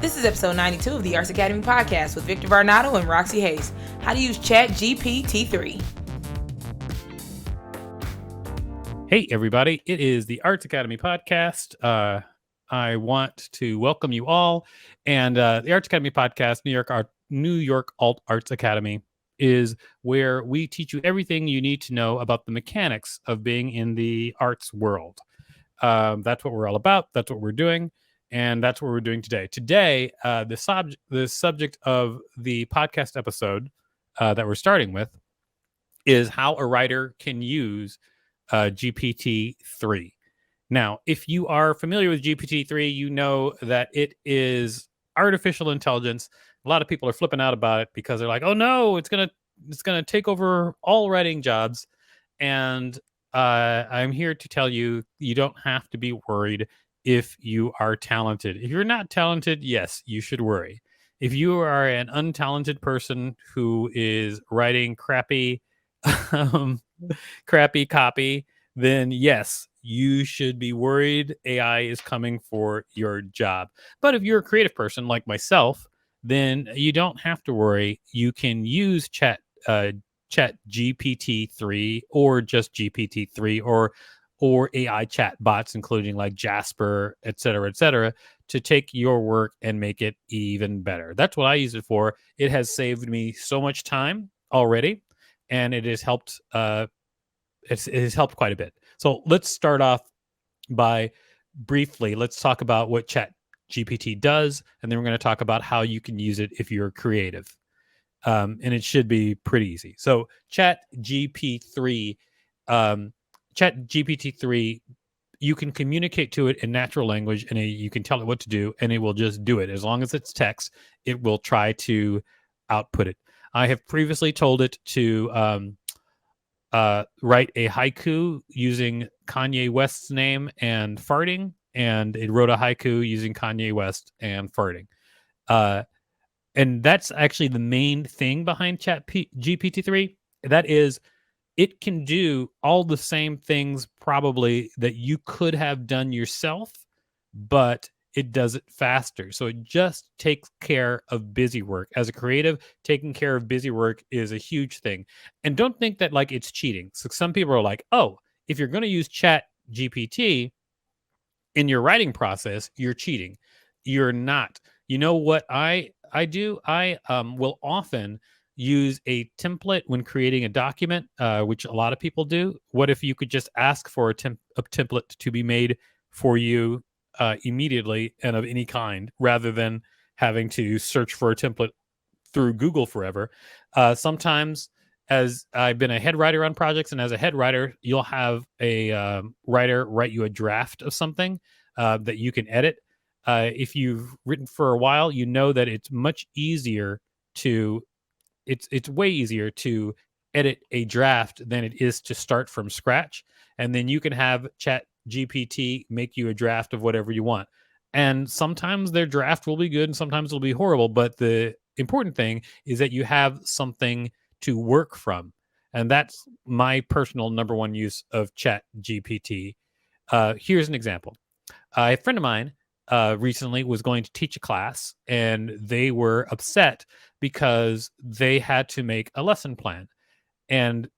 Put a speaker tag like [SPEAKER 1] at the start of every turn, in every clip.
[SPEAKER 1] This is episode 92 of the Arts Academy podcast with Victor Varnado and Roxy Hayes. How to use ChatGPT-3.
[SPEAKER 2] Hey, everybody. It is the Arts Academy podcast. I want to welcome you all. And the Arts Academy podcast, New York Alt Arts Academy, is where we teach you everything you need to know about the mechanics of being in the arts world. That's what we're all about. That's what we're doing. And that's what we're doing today. Today, the subject of the podcast episode that we're starting with is how a writer can use GPT-3. Now, if you are familiar with GPT-3, you know that it is artificial intelligence. A lot of people are flipping out about it because they're like, "Oh no, it's gonna take over all writing jobs." And I'm here to tell you, you don't have to be worried if you are talented. If you're not talented, yes, you should worry. If you are an untalented person who is writing crappy crappy copy, then yes, you should be worried AI is coming for your job. But if you're a creative person like myself, then you don't have to worry. You can use Chat GPT-3 or just GPT-3 or AI chat bots, including like Jasper, et cetera, to take your work and make it even better. That's what I use it for. It has saved me so much time already, and it has helped. It has helped quite a bit. So let's start off by let's talk about what Chat GPT does, and then we're going to talk about how you can use it if you're creative. And it should be pretty easy. So Chat GPT-3, you can communicate to it in natural language, and you can tell it what to do, and it will just do it. As long as it's text, it will try to output it. I have previously told it to write a haiku using Kanye West's name and farting, and it wrote a haiku using Kanye West and farting. And that's actually the main thing behind GPT-3. That is, it can do all the same things probably that you could have done yourself, but it does it faster. So it just takes care of busy work. As a creative, taking care of busy work is a huge thing. And don't think that like it's cheating. So some people are like, oh, if you're going to use Chat GPT in your writing process, you're cheating. You're not. You know what I do? I will often use a template when creating a document, which a lot of people do. What if you could just ask for a template to be made for you immediately and of any kind, rather than having to search for a template through Google forever? Sometimes, as I've been a head writer on projects, and as a head writer, you'll have a writer write you a draft of something that you can edit. If you've written for a while, you know that it's much easier to it's way easier to edit a draft than it is to start from scratch. And then you can have Chat GPT make you a draft of whatever you want. And sometimes their draft will be good and sometimes it'll be horrible. But the important thing is that you have something to work from. And that's my personal number one use of Chat GPT. Here's an example. A friend of mine recently was going to teach a class, and they were upset because they had to make a lesson plan. And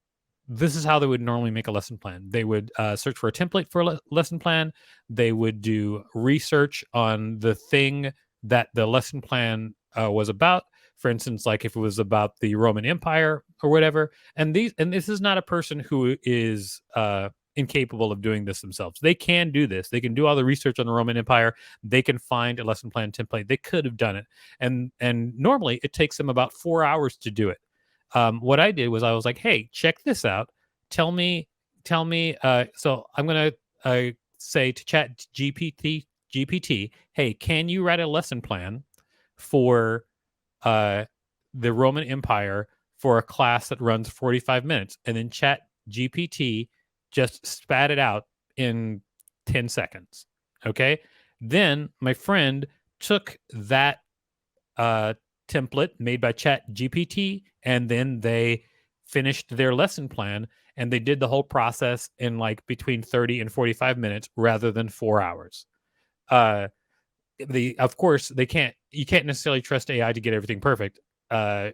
[SPEAKER 2] this is how they would normally make a lesson plan. They would search for a template for a lesson plan. They would do research on the thing that the lesson plan was about. For instance, like if it was about the Roman Empire or whatever. And this is not a person who is incapable of doing this themselves. They can do this. They can do all the research on the Roman Empire. They can find a lesson plan template. They could have done it. And normally it takes them about 4 hours to do it. What I did was I was like, hey, check this out. Tell me. So I'm going to say to Chat GPT, hey, can you write a lesson plan for the Roman Empire for a class that runs 45 minutes? And then Chat GPT just spat it out in 10 seconds. Okay. Then my friend took that template made by Chat GPT, and then they finished their lesson plan, and they did the whole process in like between 30 and 45 minutes rather than 4 hours. of course you can't necessarily trust AI to get everything perfect. They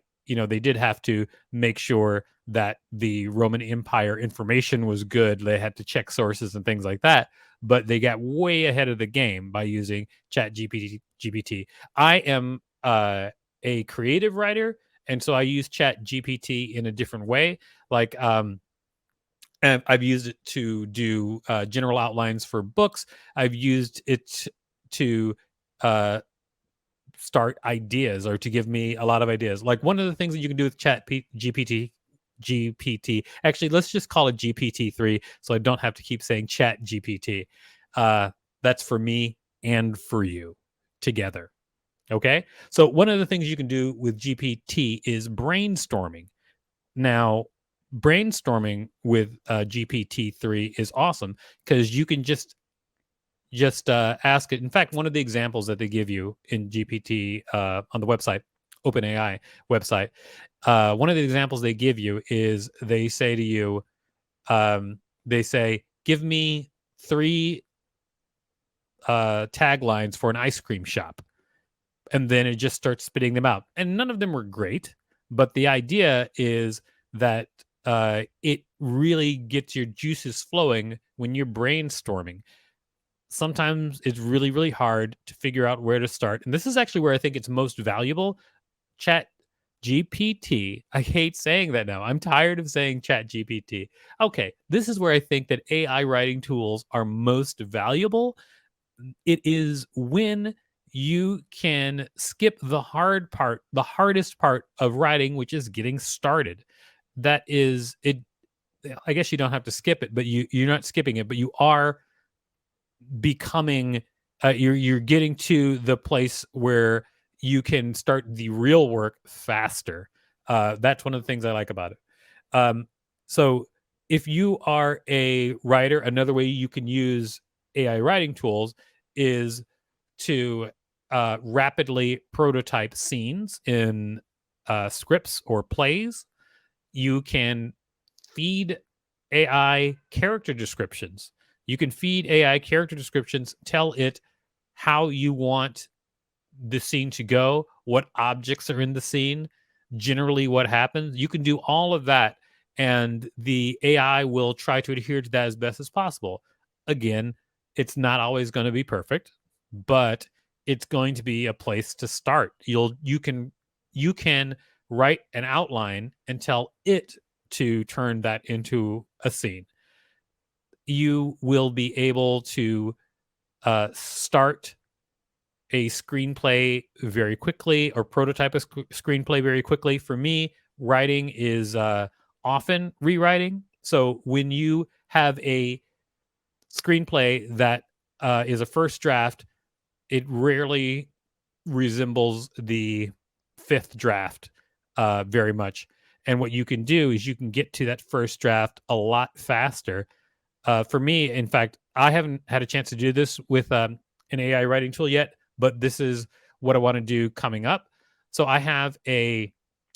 [SPEAKER 2] did have to make sure that the Roman Empire information was good. They had to check sources and things like that, but they got way ahead of the game by using Chat GPT. I am a creative writer, and so I use Chat GPT in a different way. Like and I've used it to do general outlines for books. I've used it to uh, start ideas or to give me a lot of ideas. Like one of the things that you can do with GPT. Actually, let's just call it GPT-3 so I don't have to keep saying Chat GPT. That's for me and for you together. Okay. So one of the things you can do with GPT is brainstorming. Now, brainstorming with GPT-3 is awesome because you can just ask it. In fact, one of the examples that they give you in GPT on the website, OpenAI website, one of the examples they give you is they say to you, they say, give me 3 taglines for an ice cream shop. And then it just starts spitting them out. And none of them were great, but the idea is that it really gets your juices flowing when you're brainstorming. Sometimes it's really, really hard to figure out where to start. And this is actually where I think it's most valuable. Chat GPT. I hate saying that now. I'm tired of saying Chat GPT. Okay, this is where I think that AI writing tools are most valuable. It is when you can skip the hard part, the hardest part of writing, which is getting started. That is it. I guess you don't have to skip it, but you're not skipping it, but you are becoming you're getting to the place where you can start the real work faster. That's one of the things I like about it. So if you are a writer, another way you can use AI writing tools is to rapidly prototype scenes in scripts or plays. You can feed AI character descriptions. You can feed AI character descriptions, tell it how you want the scene to go, what objects are in the scene, generally what happens. You can do all of that, and the AI will try to adhere to that as best as possible. Again, it's not always going to be perfect, but it's going to be a place to start. You can write an outline and tell it to turn that into a scene. You will be able to start a screenplay very quickly or prototype a screenplay very quickly. For me, writing is often rewriting. So when you have a screenplay that is a first draft, it rarely resembles the 5th draft very much. And what you can do is you can get to that first draft a lot faster. For me, in fact, I haven't had a chance to do this with an AI writing tool yet, but this is what I want to do coming up. So I have an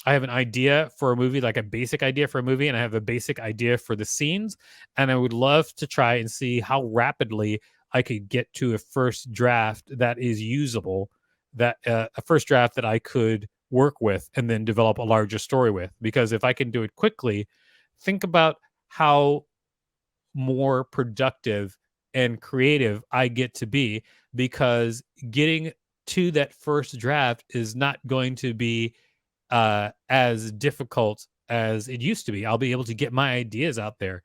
[SPEAKER 2] idea for a movie, like a basic idea for a movie, and I have a basic idea for the scenes. And I would love to try and see how rapidly I could get to a first draft that is usable, that a first draft that I could work with and then develop a larger story with. Because if I can do it quickly, think about how more productive and creative I get to be, because getting to that first draft is not going to be as difficult as it used to be. I'll be able to get my ideas out there.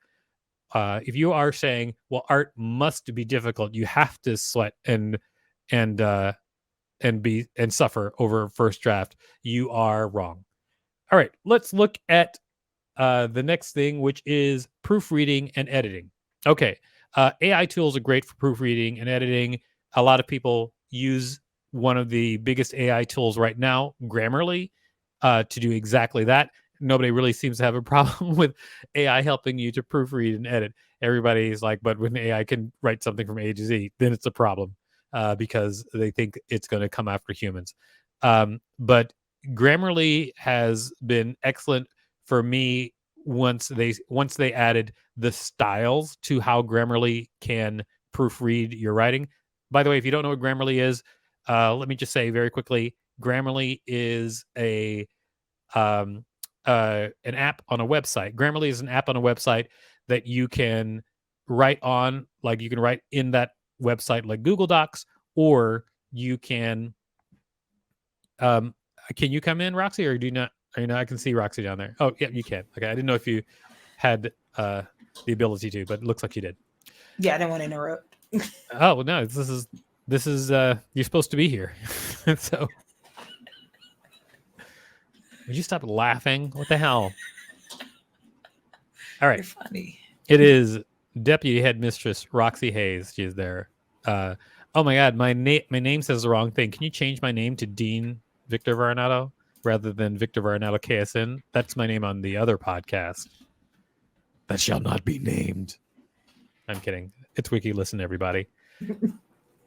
[SPEAKER 2] If you are saying, well, art must be difficult, you have to sweat and suffer over first draft, you are wrong. All right, let's look at the next thing, which is proofreading and editing. Okay, AI tools are great for proofreading and editing. A lot of people use one of the biggest AI tools right now, Grammarly, to do exactly that. Nobody really seems to have a problem with AI helping you to proofread and edit. Everybody's like, but when AI can write something from A to Z, then it's a problem because they think it's going to come after humans. But Grammarly has been excellent for me once they added the styles to how Grammarly can proofread your writing. By the way, if you don't know what Grammarly is, let me just say very quickly, Grammarly is an app on a website. Grammarly is an app on a website that you can write on, like you can write in that website like Google Docs, or you can you come in, Roxy, or do you not? Or, I can see Roxy down there. Oh, yeah, you can. Okay, I didn't know if you had the ability to, but it looks like you did.
[SPEAKER 1] Yeah, I didn't want to interrupt.
[SPEAKER 2] Oh, well, no, this is you're supposed to be here. So would you stop laughing? What the hell? All right.
[SPEAKER 1] You're funny.
[SPEAKER 2] It is Deputy Headmistress Roxy Hayes. She is there. Oh my God, my name says the wrong thing. Can you change my name to Dean Victor Varnado rather than Victor Varnado KSN? That's my name on the other podcast. That shall not be named. I'm kidding. It's Wiki Listen, everybody.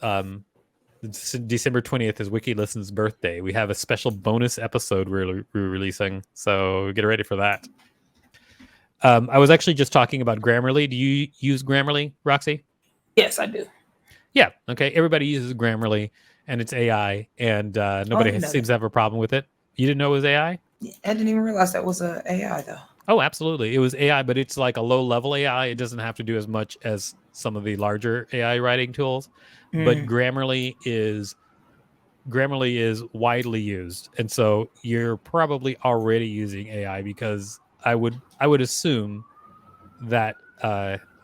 [SPEAKER 2] December 20th is Wiki Listen's birthday. We have a special bonus episode we're releasing, so get ready for that. I was actually just talking about Grammarly. Do you use Grammarly, Roxy?
[SPEAKER 1] Yes, I do.
[SPEAKER 2] Yeah. Okay. Everybody uses Grammarly, and it's AI, and nobody seems to have a problem with it. You didn't know it was AI?
[SPEAKER 1] Yeah, I didn't even realize that was a AI though.
[SPEAKER 2] Oh, absolutely. It was AI, but it's like a low-level AI. It doesn't have to do as much as some of the larger AI writing tools. But Grammarly is widely used, and so you're probably already using AI, because I would assume that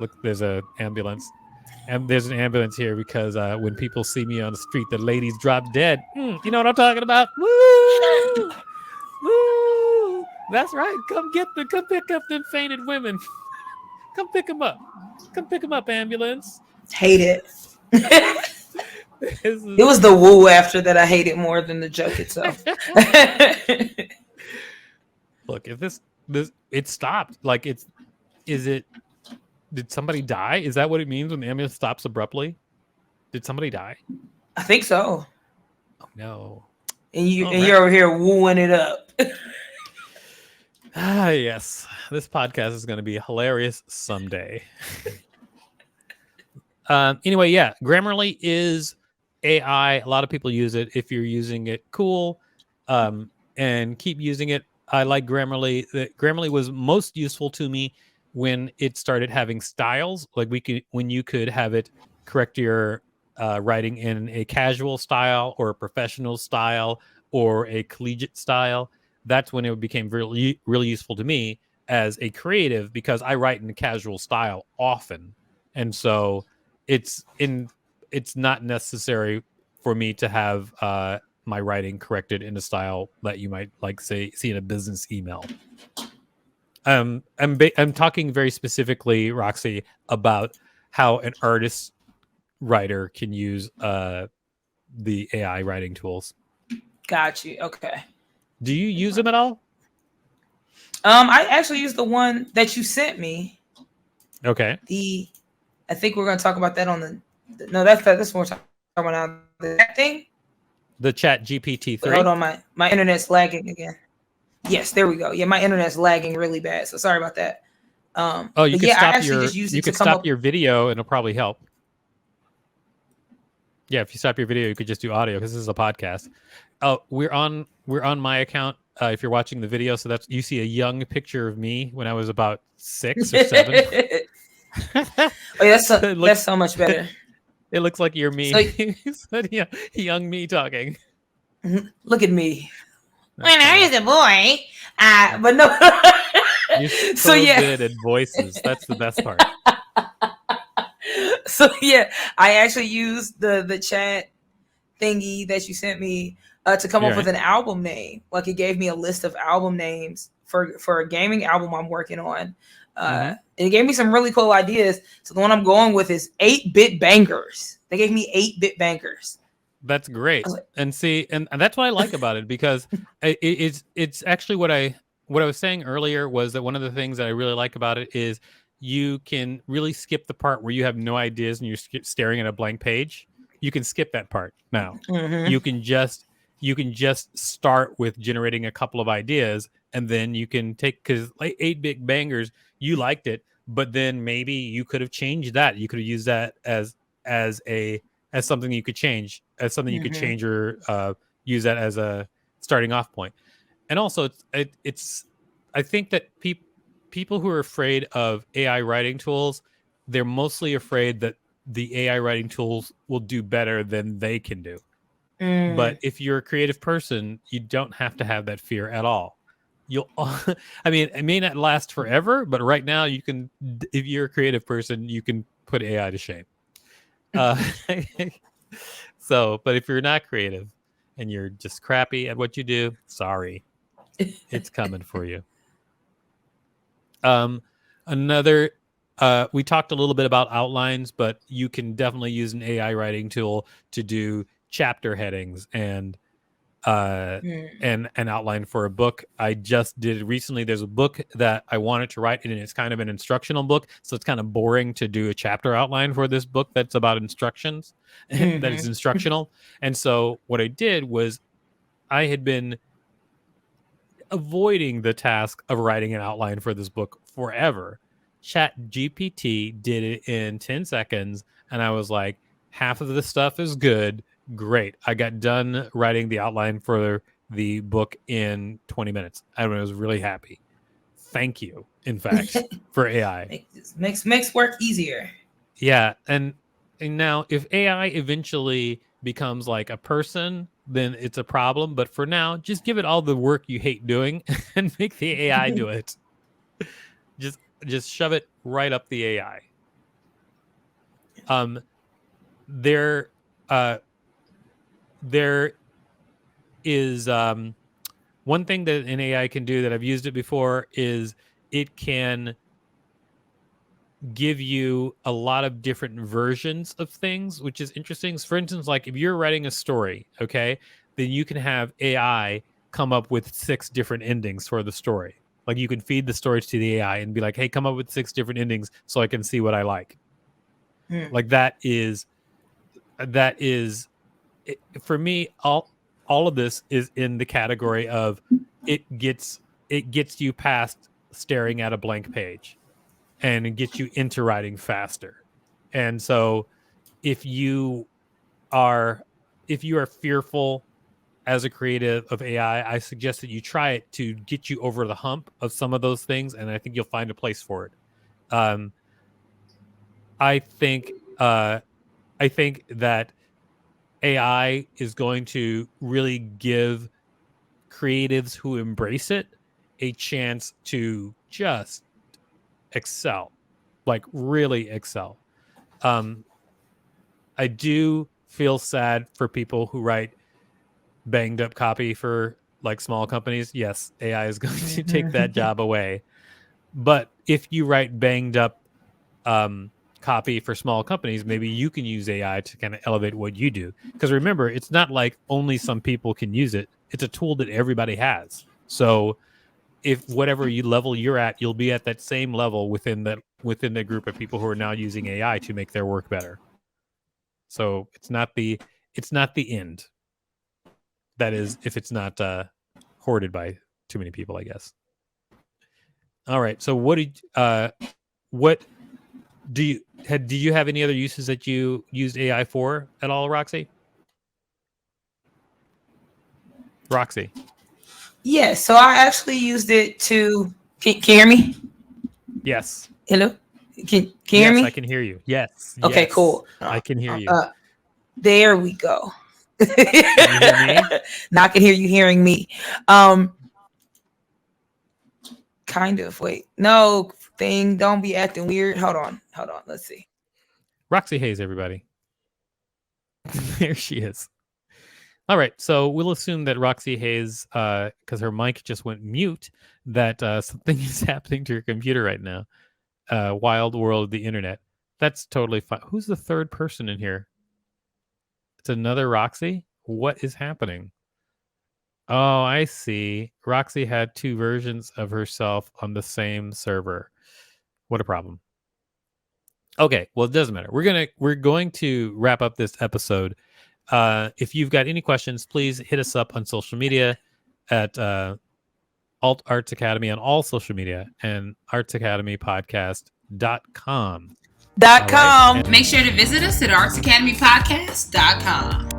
[SPEAKER 2] look, there's an ambulance, and there's an ambulance here because when people see me on the street, the ladies drop dead. You know what I'm talking about? Woo! Woo! That's right. Come pick up them fainted women. Come pick them up. Come pick them up, ambulance.
[SPEAKER 1] Hate it. It was the woo after that I hated more than the joke itself.
[SPEAKER 2] Look, if this it stopped. Like did somebody die? Is that what it means when the ambulance stops abruptly? Did somebody die?
[SPEAKER 1] I think so.
[SPEAKER 2] Oh no.
[SPEAKER 1] And you're over here wooing it up.
[SPEAKER 2] Ah, yes. This podcast is going to be hilarious someday. Anyway, yeah, Grammarly is AI. A lot of people use it. If you're using it, cool. And keep using it. I like Grammarly. Grammarly was most useful to me when it started having styles. Like when you could have it correct your writing in a casual style or a professional style or a collegiate style. That's when it became really, really useful to me as a creative, because I write in a casual style often. And so it's not necessary for me to have my writing corrected in a style that you might see in a business email. I'm talking very specifically, Roxy, about how an artist writer can use the AI writing tools.
[SPEAKER 1] Got you. Okay.
[SPEAKER 2] Do you use them at all?
[SPEAKER 1] I actually used the one that you sent me.
[SPEAKER 2] Okay.
[SPEAKER 1] I think we're going to talk about that on that's what we're talking about now. That thing.
[SPEAKER 2] The Chat GPT 3.
[SPEAKER 1] Hold on, my internet's lagging again. Yes, there we go. Yeah, my internet's lagging really bad, so sorry about that.
[SPEAKER 2] You could stop your video, and it'll probably help. Yeah, if you stop your video, you could just do audio because this is a podcast. Oh, we're on my account. If you're watching the video, so you see a young picture of me when I was about 6 or 7.
[SPEAKER 1] Oh, yeah, that's so much better.
[SPEAKER 2] It looks like you're me. So, yeah, young me talking.
[SPEAKER 1] Look at me. When I was a boy, but no.
[SPEAKER 2] You're so good at voices. That's the best part.
[SPEAKER 1] So yeah, I actually used the chat thingy that you sent me to come up with an album name. Like, it gave me a list of album names for a gaming album I'm working on. And it gave me some really cool ideas. So the one I'm going with is 8-Bit Bangers. They gave me 8-Bit Bangers.
[SPEAKER 2] That's great. And see, and that's what I like about it, because it's actually what I was saying earlier was that one of the things that I really like about it is you can really skip the part where you have no ideas and you're staring at a blank page. You can skip that part now. You can just start with generating a couple of ideas, and then you can take, because like 8-Bit Bangers, you liked it, but then maybe you could have changed that. You could have used that as a as something you could change, as something you could
[SPEAKER 1] Mhm.
[SPEAKER 2] change or use that as a starting off point. And also, it's I think that people who are afraid of AI writing tools, they're mostly afraid that the AI writing tools will do better than they can do. But
[SPEAKER 1] Mm.
[SPEAKER 2] if you're a creative person, you don't have to have that fear at all. You'll, I mean, it may not last forever, but right now you can, if you're a creative person, you can put AI to shame. Uh, so, but if you're not creative and you're just crappy at what you do, sorry, it's coming for you. Another, we talked a little bit about outlines, but you can definitely use an AI writing tool to do chapter headings and an outline for a book. I just did it recently. There's a book that I wanted to write, and it's kind of an instructional book, so it's kind of boring to do a chapter outline for this book that's about instructions, that is instructional. And so what I did was I had been avoiding the task of writing an outline for this book forever. Chat GPT did it in 10 seconds, and I was like, half of the stuff is good. Great. I got done writing the outline for the book in 20 minutes. I was really happy. Thank you, in fact, for AI.
[SPEAKER 1] Makes work easier.
[SPEAKER 2] Yeah, and now if AI eventually becomes like a person, then it's a problem. But for now, just give it all the work you hate doing and make the AI do it. Just shove it right up the AI. There is one thing that an AI can do that I've used it before is it can give you a lot of different versions of things, which is interesting. For instance, like if you're writing a story, okay, then you can have AI come up with 6 different endings for the story. Like you can feed the stories to the AI and be like, hey, come up with 6 different endings so I can see what I like. Like that is for me, all of this is in the category of it gets you past staring at a blank page and it gets you into writing faster. And so if you are fearful as a creative of AI, I suggest that you try it to get you over the hump of some of those things, and I think you'll find a place for it. I think that AI is going to really give creatives who embrace it a chance to just excel, like really excel. I do feel sad for people who write banged up copy for like small companies. Yes, AI is going to take that job away. But if you write banged up copy for small companies, maybe you can use AI to kind of elevate what you do. Because remember, it's not like only some people can use it. It's a tool that everybody has. So if whatever level you're at, you'll be at that same level within the group of people who are now using AI to make their work better. So it's not the end. That is, if it's not hoarded by too many people, I guess. All right. So what do you have any other uses that you used AI for at all, Roxy? Roxy.
[SPEAKER 1] Yeah, so I actually used it to. Can you hear me?
[SPEAKER 2] Yes.
[SPEAKER 1] Hello. Can you hear me?
[SPEAKER 2] I can hear you. Yes.
[SPEAKER 1] Okay,
[SPEAKER 2] yes.
[SPEAKER 1] cool.
[SPEAKER 2] I can hear you.
[SPEAKER 1] There we go.
[SPEAKER 2] Can you hear me?
[SPEAKER 1] Now I can hear you hearing me. Kind of. Wait. No thing. Don't be acting weird. Hold on. Let's see.
[SPEAKER 2] Roxy Hayes, everybody. There she is. All right. So we'll assume that Roxy Hayes, because her mic just went mute, that something is happening to her computer right now. Wild world of the internet. That's totally fine. Who's the third person in here? It's another Roxy? What is happening? Oh, I see. Roxy had 2 versions of herself on the same server. What a problem. Okay, well, it doesn't matter. We're going to wrap up this episode. If you've got any questions, please hit us up on social media at Alt Arts Academy on all social media and artsacademypodcast.com.
[SPEAKER 1] .com.
[SPEAKER 2] Right.
[SPEAKER 3] Make sure to visit us at artsacademypodcast.com.